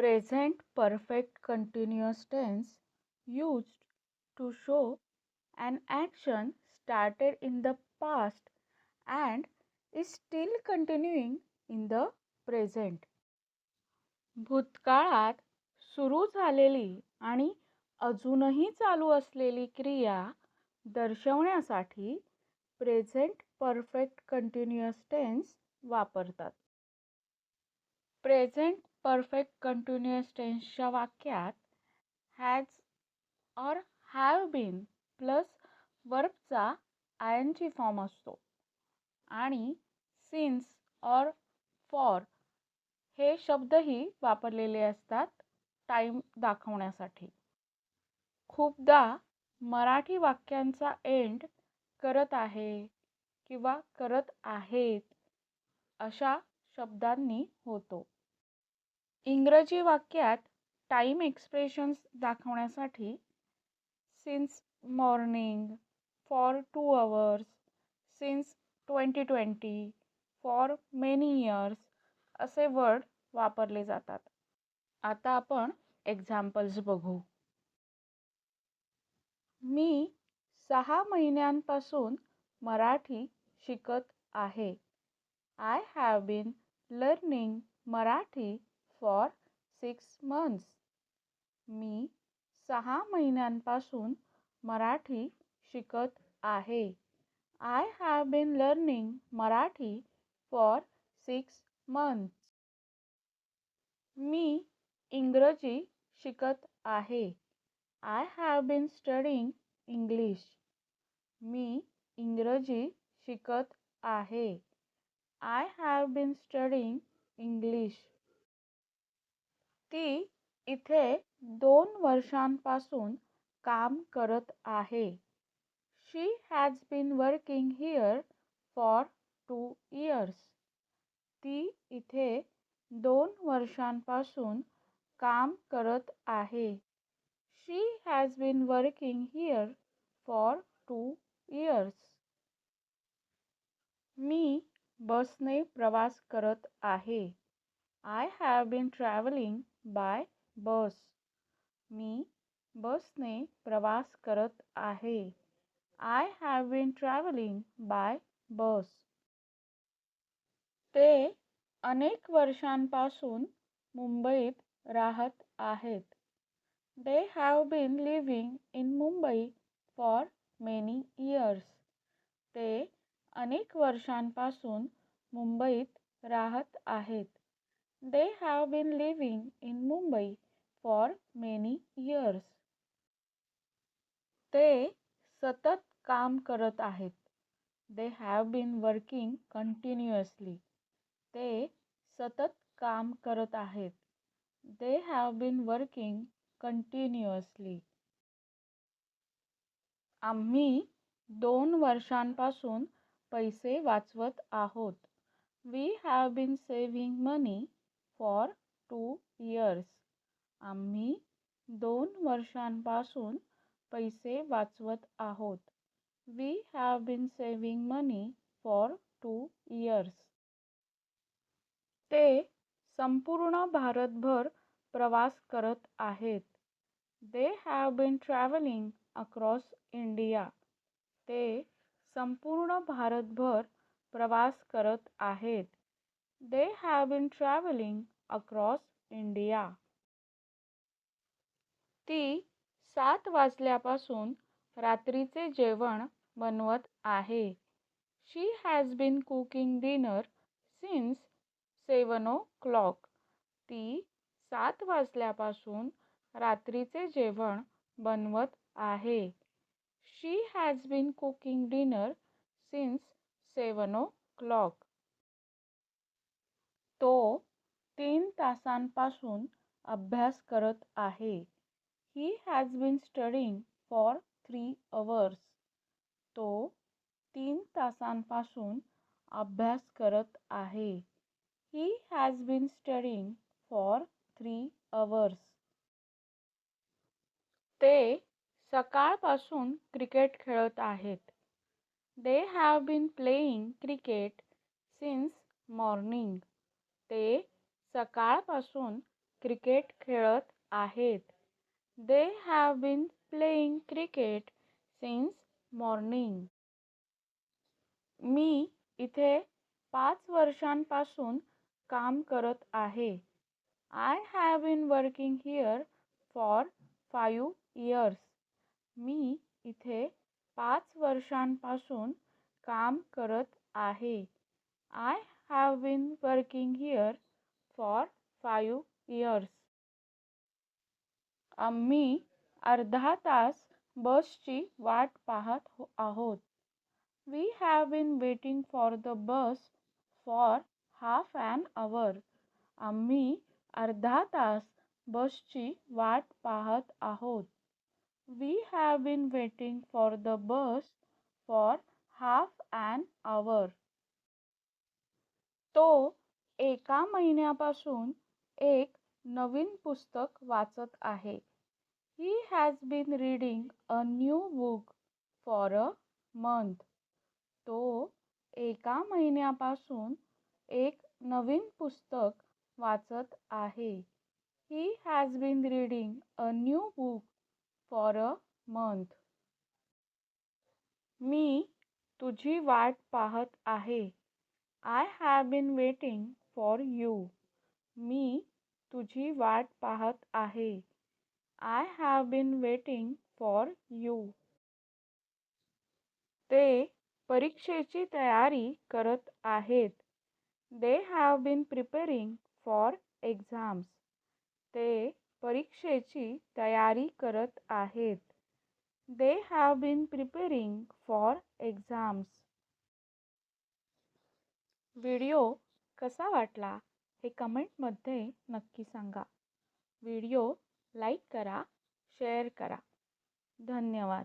Present perfect continuous tense used to show an action started in the past and is still continuing in the present. भूतकाळात सुरू झालेली आणि अजूनही चालू असलेली क्रिया दर्शवण्यासाठी प्रेझेंट परफेक्ट कंटिन्युअस टेन्स वापरतात. प्रेझेंट परफेक्ट कंटिन्युअस टेन्सच्या वाक्यात हॅज और हॅव बीन प्लस वर्बचा आयएनजी फॉर्म असतो आणि सिन्स और फॉर हे शब्दही वापरलेले असतात टाइम दाखवण्यासाठी. खूपदा मराठी वाक्यांचा एंड करत आहे किंवा करत आहेत अशा शब्दांनी होतो. इंग्रजी वाक्यात टाइम एक्सप्रेशन्स दाखवण्यासाठी since morning, for 2 hours, since 2020, for many years असे वर्ड वापरले जातात. आता आपण एक्झाम्पल्स बघू. मी 6 महिन्यांपासून मराठी शिकत आहे. I have been learning Marathi for 6 months. मी 6 महिन्यांपासून मराठी शिकत आहे. I have been learning Marathi for 6 months. मी इंग्रजी शिकत आहे. I have been studying English. मी इंग्रजी शिकत आहे. I have been studying English. ती इथे 2 वर्षांपासून काम करत आहे. She has been working here for 2 years. ती इथे 2 वर्षांपासून काम करत आहे. She has been working here for 2 years. मी बसने प्रवास करत आहे. I have been traveling by bus. मी बसने प्रवास करत आहे. I have been traveling by bus. ते अनेक वर्षांपासून मुंबईत राहत आहेत. They have been living in Mumbai for many years. ते अनेक वर्षांपासून मुंबईत राहत आहेत. They have been living in Mumbai for many years. ते सतत काम करत आहेत. They have been working continuously. ते सतत काम करत आहेत. They have been working continuously. आम्ही 2 वर्षांपासून पैसे वाचवत आहोत. We have been saving money for 2 years. आम्ही 2 वर्षांपासून पैसे वाचवत आहोत. We have been saving money for 2 years. ते संपूर्ण भारतभर प्रवास करत आहेत. They have been traveling across India. ते संपूर्ण भारतभर प्रवास करत आहेत. They have been traveling across India. ती 7 वाजल्यापासून रात्रीचे जेवण बनवत आहे. She has been cooking dinner since 7 o'clock. ती 7 वाजल्यापासून रात्रीचे जेवण बनवत आहे. She has been cooking dinner since 7 o'clock. तो 3 तासांपासून अभ्यास करत आहे. He has been studying for 3 hours. तो 3 तासांपासून अभ्यास करत आहे. He has been studying for 3 hours. ते सकाळपासून क्रिकेट खेळत आहेत. They have been playing cricket since morning. ते सकाळपासून क्रिकेट खेळत आहेत. They have been playing cricket since morning. मी इथे 5 वर्षांपासून काम करत आहे. I have been working here for 5 years. मी इथे 5 वर्षांपासून काम करत आहे. I have been working here for 5 years. आम्ही अर्धा तास बसची वाट पाहत आहोत. We have been waiting for the bus for half an hour. आम्ही अर्धा तास बसची वाट पाहत आहोत. We have been waiting for the bus for half an hour. तो एका महिन्यापासून एक नवीन पुस्तक वाचत आहे. He has been reading a new book for a month. तो एका महिन्यापासून एक नवीन पुस्तक वाचत आहे. He has been reading a new book for a month. मी तुझी वाट पाहत आहे. I have been waiting for you. मी तुझी वाट पाहत आहे. I have been waiting for you. ते परीक्षेची तयारी करत आहेत. They have been preparing for exams. ते परीक्षेची तयारी करत आहेत. They have been preparing for exams. Video कसा वाटला हे कमेंटमध्ये नक्की सांगा. व्हिडिओ लाईक करा, शेअर करा. धन्यवाद.